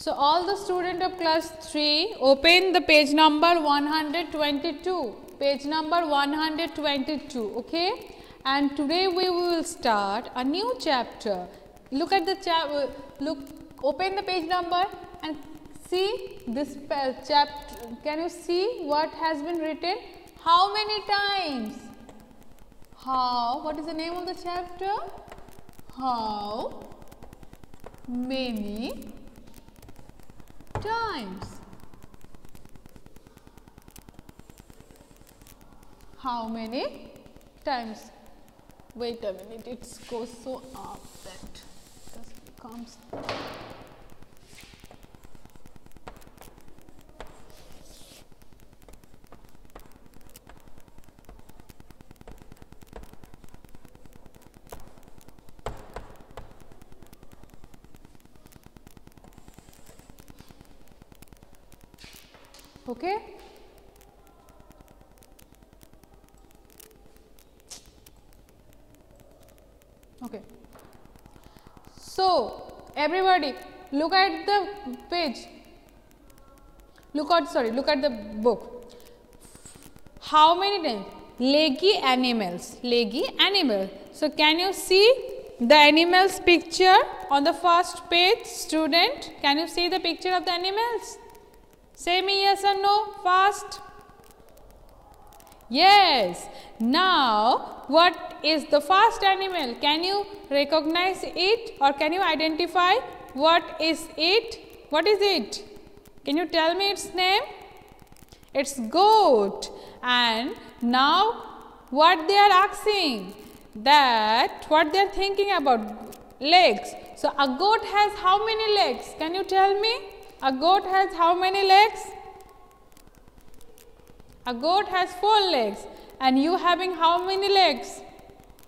So, all the student of class 3 open the page number 122, page number 122, okay. And today we will start a new chapter. Look at the open the page number and see this chapter. Can you see what has been written? How many times? What is the name of the chapter? How many times? How many times? Wait a minute, it goes so up that it comes. Okay. Okay. So, everybody look at the page. Look at the book. How many times? Leggy animals. Leggy animal. So, can you see the animals picture on the first page, student? Can you see the picture of the animals? Say me yes or no fast. Yes. Now, what is the first animal? Can you recognize it or can you identify what is it? What is it? Can you tell me its name? It's goat. And now, what they are asking? That what they are thinking about? Legs. So, a goat has how many legs? Can you tell me? A goat has how many legs? A goat has 4 legs. And you having how many legs?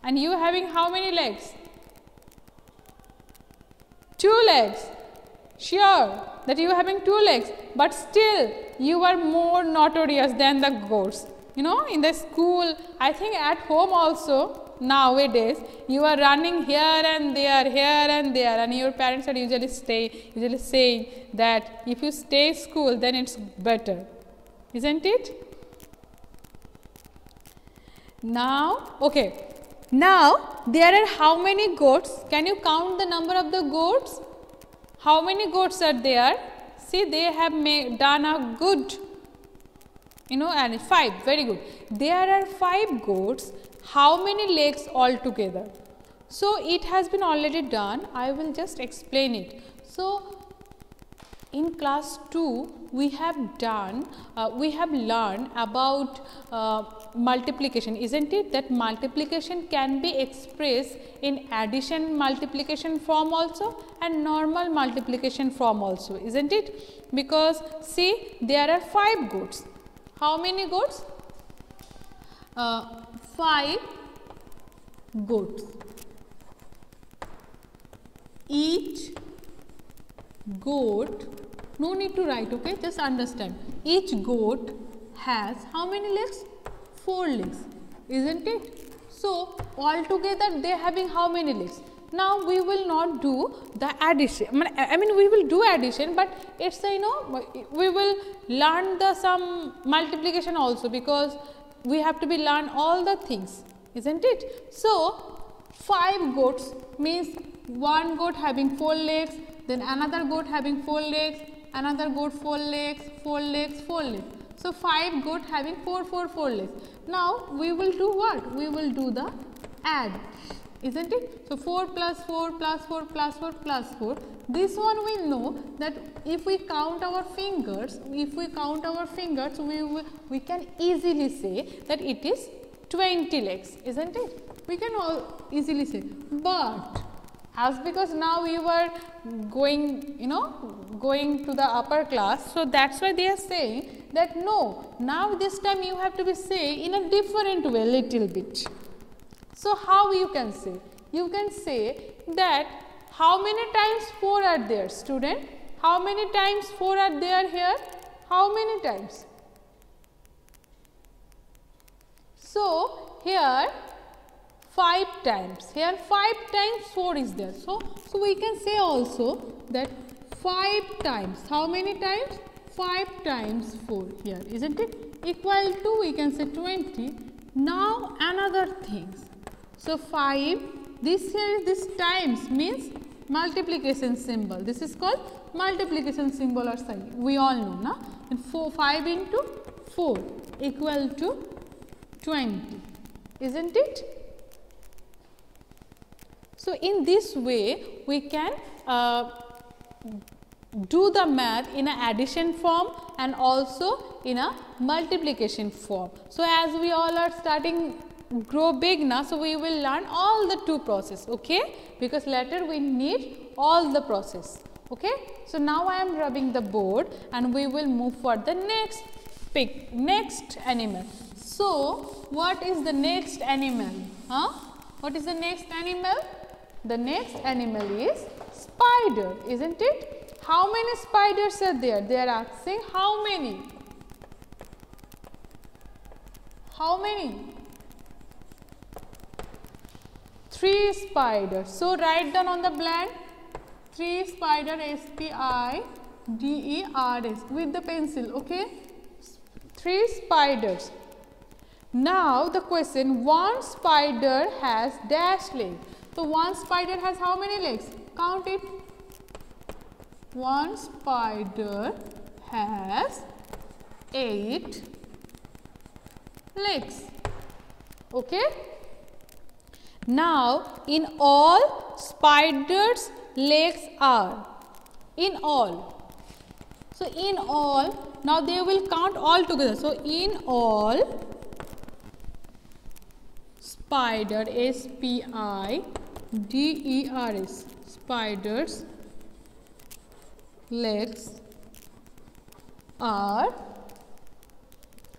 And you having how many legs? 2 legs. Sure that you having 2 legs. But still you are more notorious than the goats. You know, in the school, I think at home also, nowadays you are running here and there, and your parents are usually saying that if you stay school then it's better, isn't it? Now, okay, now there are how many goats? Can you count the number of the goats? How many goats are there? See, they have done a good, and 5, very good. There are 5 goats. How many legs altogether? So, it has been already done. I will just explain it. So, in class 2, we have learned about multiplication, isn't it? That multiplication can be expressed in addition multiplication form also and normal multiplication form also, isn't it? Because see, there are 5 goats. How many goats? 5 goats. Each goat, no need to write, okay, just understand. Each goat has how many legs? 4 legs, isn't it? So, altogether they having how many legs? Now, we will not do the addition. I mean, we will do addition, but it's we will learn some multiplication also, because we have to be learn all the things, isn't it? So, 5 goats means one goat having 4 legs, then another goat having 4 legs, another goat 4 legs, 4 legs, 4 legs. So, 5 goat having 4 legs. Now, we will do what? We will do the add, isn't it? So, 4 plus 4 plus 4 plus 4 plus 4. This one we know that if we count our fingers, we can easily say that it is 20 legs, isn't it? We can all easily say. But as because now you are going to the upper class, so that's why they are saying that no, now this time you have to be say in a different way little bit. So, how you can say? You can say that how many times 4 are there, student? How many times 4 are there here? How many times? So, here 5 times. Here 5 times 4 is there. So we can say also that 5 times. How many times? 5 times 4 here, isn't it? Equal to, we can say 20. Now another things. So 5, this here is this times means multiplication symbol. This is called multiplication symbol or sign. We all know, na? And 5 into 4 equal to 20, isn't it? So in this way we can do the math in an addition form and also in a multiplication form. So as we all are starting grow big now, so we will learn all the two process, okay? Because later we need all the process, okay? So now I am rubbing the board and we will move for the next animal. So what is the next animal? What is the next animal? The next animal is spider, isn't it? How many spiders are there? They are asking how many? How many? 3 spiders. So write down on the blank 3 spider, S-P-I-D-E-R-S with the pencil, okay? 3 spiders. Now the question, one spider has dash leg. So one spider has how many legs? Count it. One spider has 8 legs, okay? Now in all spiders legs are, in all. So in all, now they will count all together. So in all spider, S-P-I-D-E-R-S, spiders legs are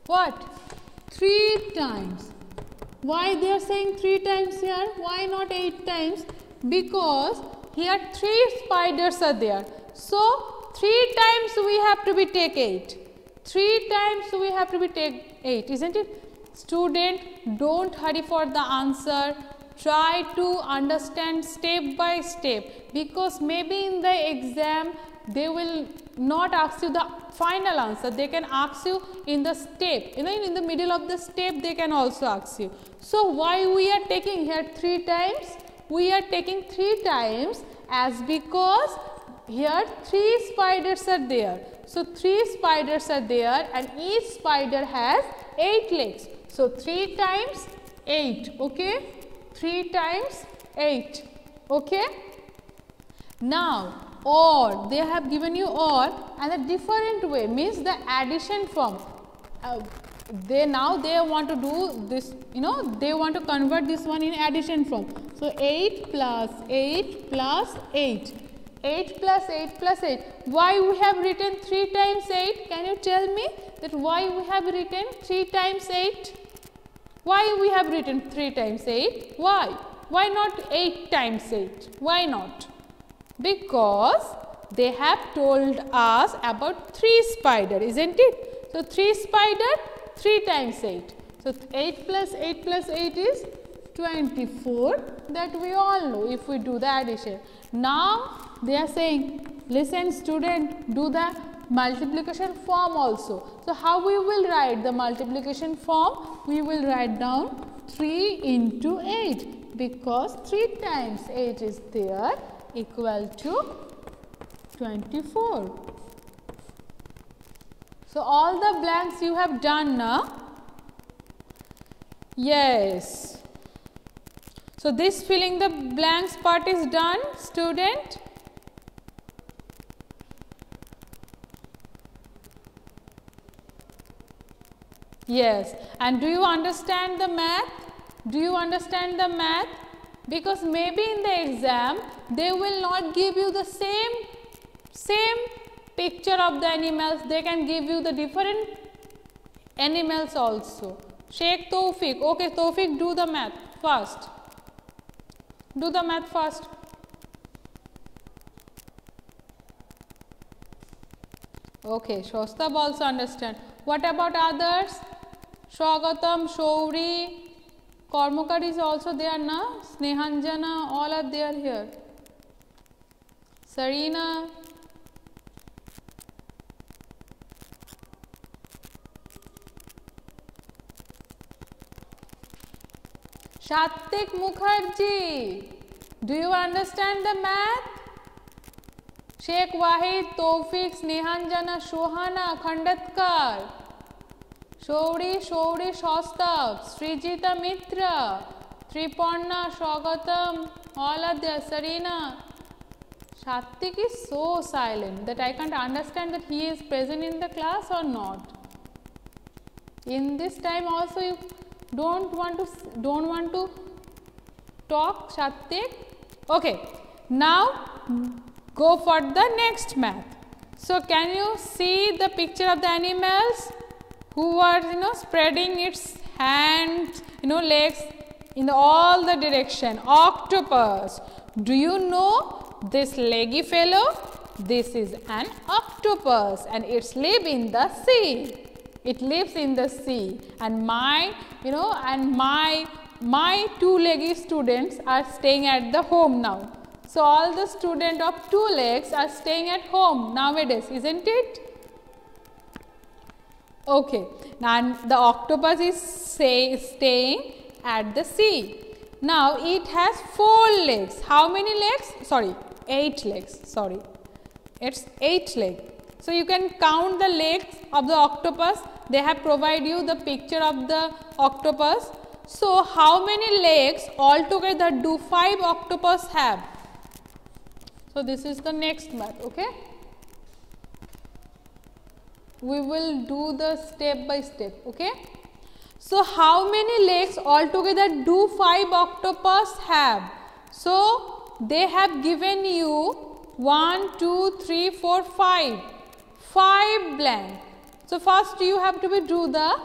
what? 3 times. Why they are saying 3 times here? Why not 8 times? Because here 3 spiders are there. So 3 times we have to be take 8. 3 times we have to be take 8, isn't it? Student, don't hurry for the answer. Try to understand step by step, because maybe in the exam they will not ask you the final answer. They can ask you in the step, in the middle of the step they can also ask you. So why we are taking here 3 times? We are taking 3 times as because here 3 spiders are there. So 3 spiders are there and each spider has 8 legs. So 3 times 8, okay? 3 times 8, okay? Now or, they have given you or, and a different way means the addition form. They want to do this, they want to convert this one in addition form. So 8 plus 8 plus 8. 8 plus 8 plus 8. Why we have written 3 times 8? Can you tell me that why we have written 3 times 8? Why we have written 3 times 8? Why? Why not 8 times 8? Why not? Because they have told us about 3 spider, isn't it? So 3 spider, 3 times 8. So 8 plus 8 plus 8 is 24. That we all know if we do the addition. Now they are saying, listen student, do the multiplication form also. So how we will write the multiplication form? We will write down 3 into 8 because 3 times 8 is there, equal to 24. So all the blanks you have done now. Yes. So this filling the blanks part is done, student. Yes. And do you understand the math? Do you understand the math? Because maybe in the exam they will not give you the same picture of the animals. They can give you the different animals also. Sheikh Tawfiq. Okay, Tawfiq, do the math first. Do the math first. Okay, Shostab also understand. What about others? Swagatam, Shouri, Kormokar is also there, na? Snehanjana, all are there here. Sarina, Shatik Mukherjee. Do you understand the math? Sheikh Wahid, Tawfiq, Snehanjana, Shohana, Khandatkar, Shouri Shostav, Srijita Mitra, Triparna, Shagatam, all are there, Sarina. Shatik is so silent that I can't understand that he is present in the class or not. In this time also you don't want to talk, Shatik. Okay, now go for the next math. So can you see the picture of the animals who are spreading its hands, legs in all the direction? Octopus. Do you know this leggy fellow? This is an octopus and it's live in the sea. It lives in the sea, and my two-leggy students are staying at the home now. So all the students of 2 legs are staying at home nowadays, isn't it? Okay, and the octopus is staying at the sea. Now it has 4 legs. How many legs? Sorry, 8 legs. Sorry, it's 8 legs. So you can count the legs of the octopus. They have provided you the picture of the octopus. So how many legs altogether do 5 octopus have? So this is the next math, okay? We will do the step by step, okay? So how many legs altogether do 5 octopus have? So they have given you 1, 2, 3, 4, 5. 5 blank. So first you have to do the.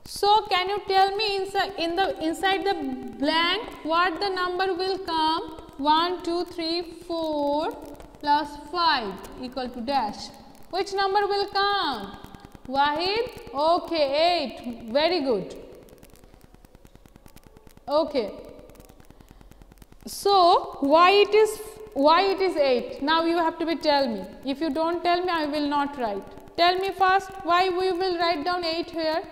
So can you tell me inside the blank what the number will come? 1, 2, 3, 4 plus 5 equal to dash. Which number will come? Wahid? Okay, 8. Very good. Okay. So why it is 8? Now you have to tell me. If you don't tell me, I will not write. Tell me first why we will write down 8 here.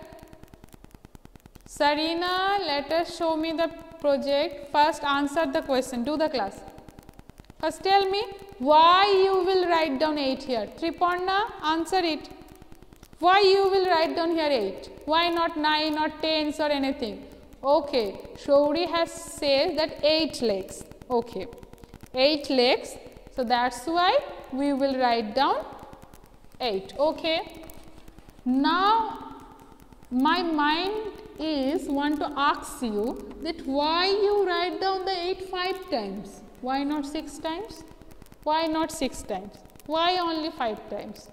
Sarina, let us show me the project. First answer the question. Do the class. First tell me why you will write down 8 here. Triparna, answer it. Why you will write down here 8? Why not 9 or 10s or anything? Okay, Shouri has said that 8 legs. Okay, 8 legs. So that's why we will write down 8. Okay. Now my mind is want to ask you that why you write down the 8 5 times? Why not 6 times? Why not 6 times? Why only 5 times?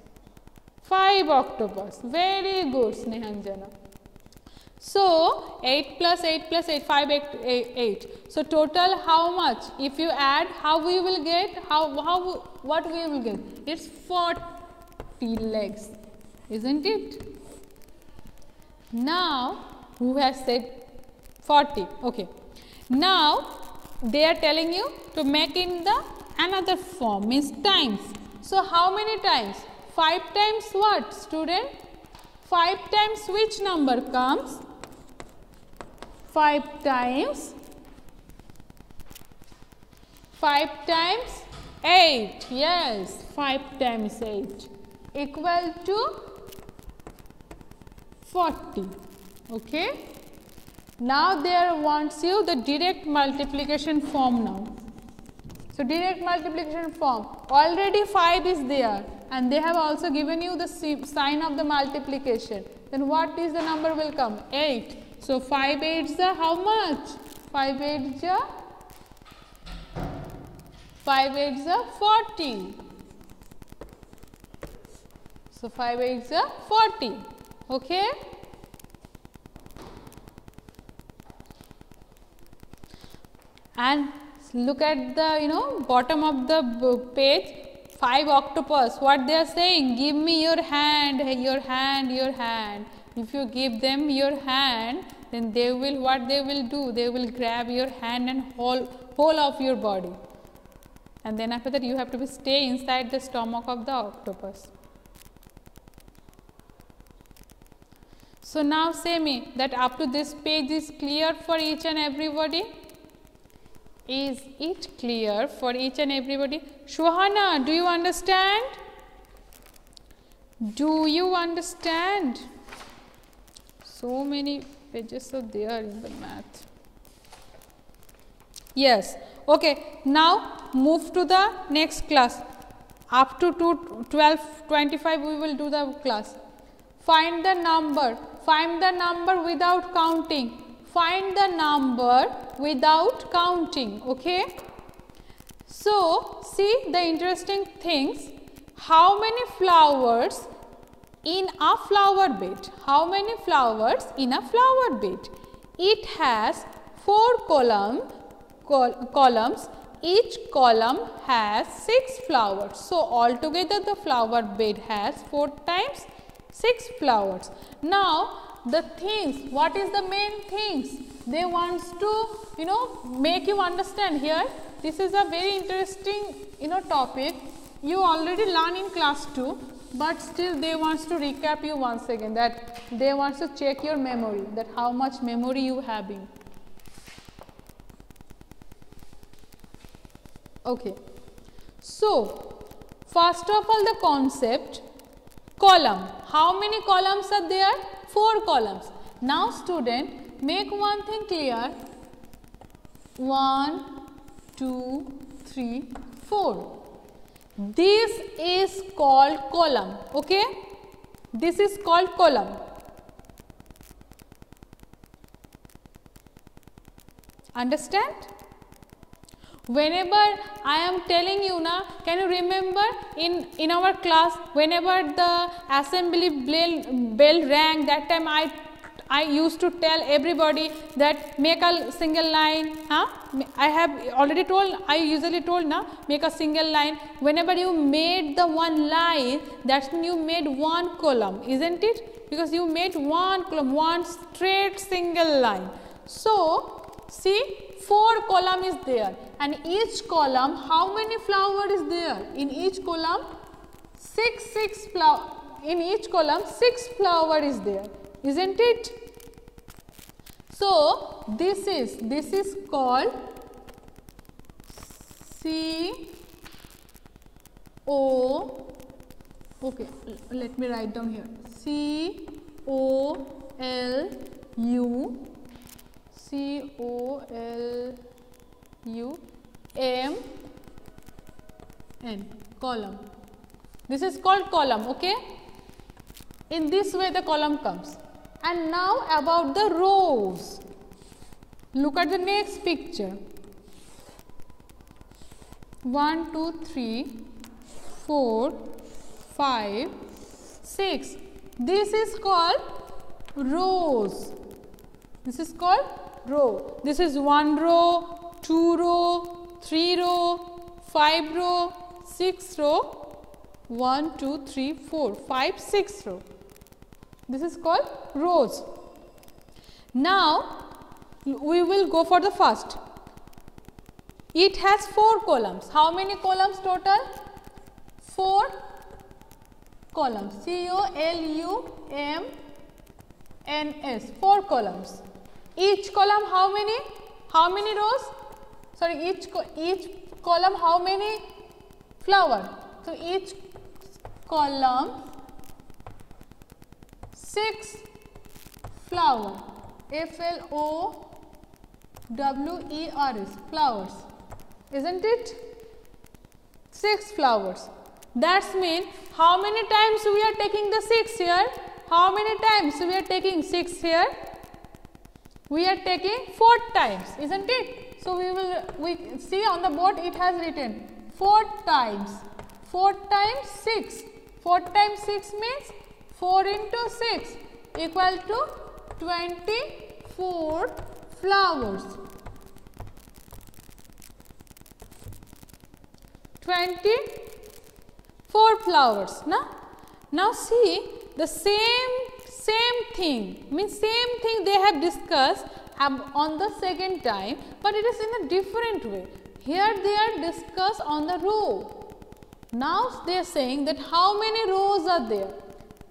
5 octopus. Very good, Snehanjana. So 8 plus 8 plus 8, 5, 8. So total how much? If you add, how we will get? What we will get? It's 40 legs, isn't it? Now who has said 40? Okay. Now they are telling you to make in the another form, means times. So how many times? 5 times what, student? 5 times which number comes? 5 times 8. Yes, 5 times 8 equal to 40. Okay. Now there wants you the direct multiplication form now. So direct multiplication form, already 5 is there and they have also given you the sign of the multiplication. Then what is the number will come? 8. So 5 8s are how much? 5 8s are 40. So 5 8s are 40. Okay. And look at the bottom of the page. 5 octopus. What they are saying? Give me your hand, your hand, your hand. If you give them your hand, then they will what they will do? They will grab your hand and whole of your body. And then after that you have to stay inside the stomach of the octopus. So now say me that up to this page is clear for each and everybody. Is it clear for each and everybody? Shohana, do you understand? Do you understand? So many pages are there in the math. Yes. Okay. Now move to the next class. Up to 12:25 we will do the class. Find the number. Find the number without counting. Find the number without counting. Okay. So see the interesting things. How many flowers in a flower bed? How many flowers in a flower bed? It has 4 columns. Each column has 6 flowers. So altogether the flower bed has 4 times 6 flowers. Now the things, what is the main things? They wants to make you understand here. This is a very interesting topic. You already learn in class 2, but still they wants to recap you once again, that they wants to check your memory, that how much memory you having. Okay. So first of all the concept, column. How many columns are there? 4 columns. Now student, make one thing clear. 1, 2, 3, 4. This is called column. Okay. This is called column. Understand? Whenever I am telling you now, can you remember in our class, whenever the assembly bell rang, that time I used to tell everybody that make a single line. I have already told, I usually told now, make a single line. Whenever you made the one line, that's when you made one column, isn't it? Because you made one column, one straight single line. So see, 4 column is there, and each column, how many flower is there? In each column, 6 flower. In each column, 6 flower is there, isn't it? So this is called CO. Okay, let me write down here. COLUMN, column. This is called column. Okay. In this way the column comes. And now about the rows. Look at the next picture. 1, 2, 3, 4, 5, 6. This is called rows. This is called row. This is 1 row, 2 row, 3 row, 5 row, 6 row, 1, 2, 3, 4, 5, 6 row. This is called rows. Now we will go for the first. It has 4 columns. How many columns total? 4 columns. COLUMNS. 4 columns. Each column how many? How many rows? Sorry, each column how many flower? So each column 6 flower. FLOWERS, flowers, isn't it? 6 flowers. That's mean how many times we are taking the 6 here? How many times we are taking 6 here? We are taking 4 times, isn't it? So we see on the board it has written 4 times. 4 times 6. 4 times 6 means 4 into 6 equal to 24 flowers. 24 flowers. Now see the same thing, means same thing they have discussed on the second time, but it is in a different way. Here they are discussed on the row. Now they are saying that how many rows are there.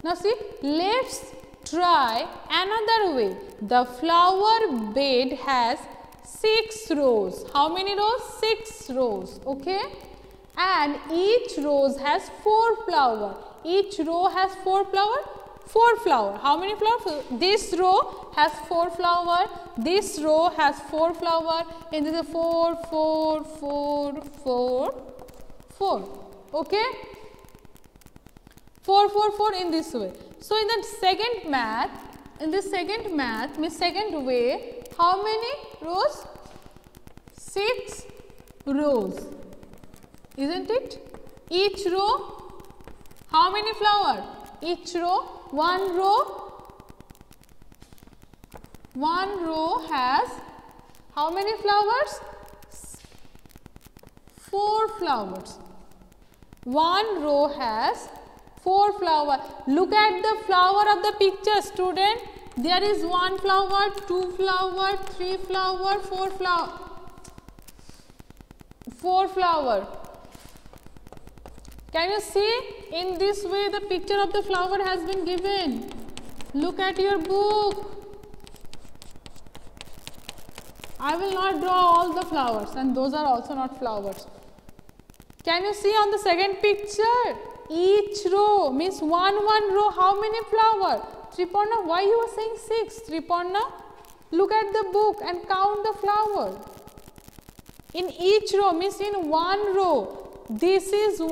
Now see, let's try another way. The flower bed has 6 rows. How many rows? 6 rows. Okay. And each row has 4 flowers. Each row has 4 flowers. 4 flowers. How many flowers? This row has 4 flowers. This row has 4 flowers. And this is 4, 4, 4, 4, 4. Okay. 4, 4, 4 in this way. So in the second math, means second way, how many rows? 6 rows. Isn't it? Each row, how many flowers? Each row, one row has how many flowers? 4 flowers. One row has 4 flowers. Look at the flower of the picture, student. There is 1 flower, 2 flower, 3 flower, 4 flower. 4 flower. Can you see? In this way the picture of the flower has been given. Look at your book. I will not draw all the flowers, and those are also not flowers. Can you see on the second picture? Each row means one row. How many flowers? Triparna, why you are saying 6? Triparna, look at the book and count the flowers. In each row means in one row. This is a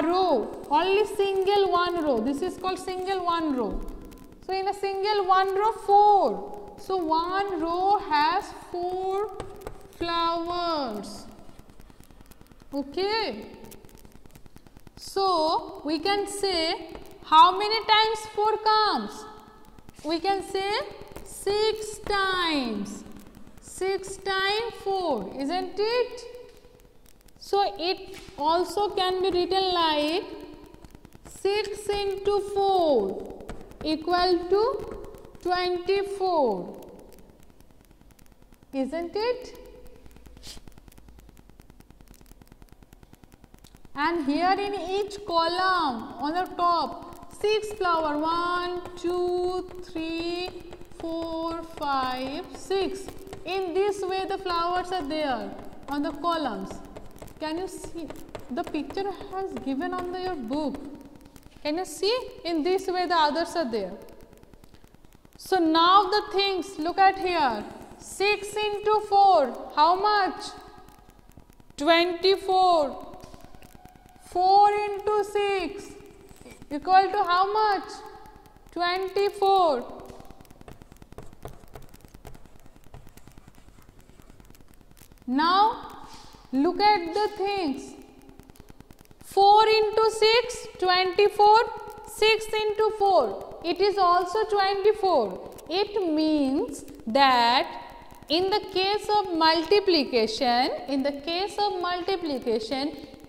row, only single one row. This is called single one row. So in a single one row, 4. So one row has 4 flowers. Okay. So we can say how many times 4 comes? We can say 6 times. 6 times 4, isn't it? So it also can be written like 6 into 4 equal to 24. Isn't it? And here in each column on the top 6 flowers. 1, 2, 3, 4, 5, 6. In this way the flowers are there on the columns. Can you see? The picture has given on your book. Can you see? In this way the others are there. So now the things, look at here. 6 into 4, how much? 24. 4 into 6 equal to how much? 24. Now look at the things. 4 into 6, 24. 6 into 4, it is also 24. It means that in the case of multiplication,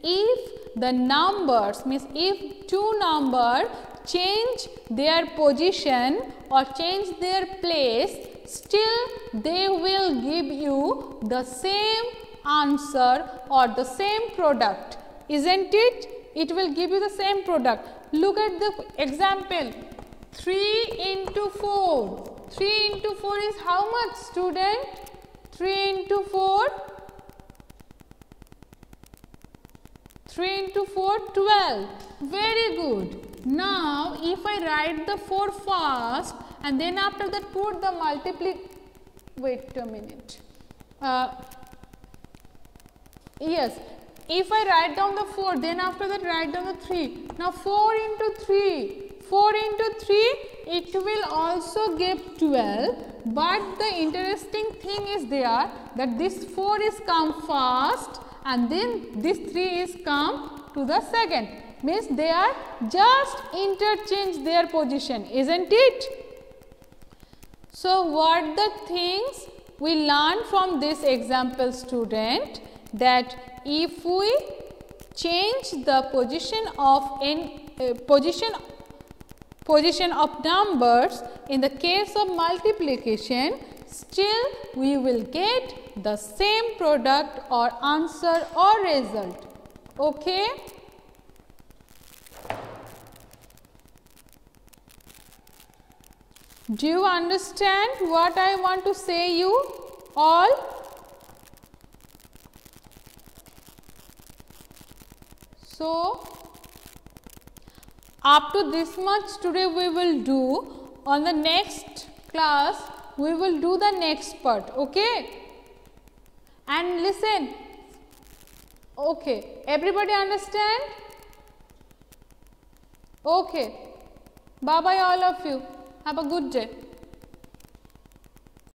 if the numbers, means if two numbers change their position or change their place, still they will give you the same answer or the same product, isn't it? It will give you the same product. Look at the example. 3 into 4. 3 into 4 is how much, student? 3 into 4. 3 into 4, 12. Very good. Now, if I write the 4 first and then after that put the wait a minute. Yes, if I write down the 4, then after that write down the 3. Now 4 into 3, 4 into 3, it will also give 12. But the interesting thing is there that this 4 is come first and then this 3 is come to the second. Means they are just interchange their position, isn't it? So what the things we learn from this example, student, that if we change the position of numbers in the case of multiplication, still we will get the same product or answer or result. Okay? Do you understand what I want to say you all? So, up to this much today we will do. On the next class, we will do the next part, okay? And listen, okay, everybody understand? Okay, bye bye all of you, have a good day.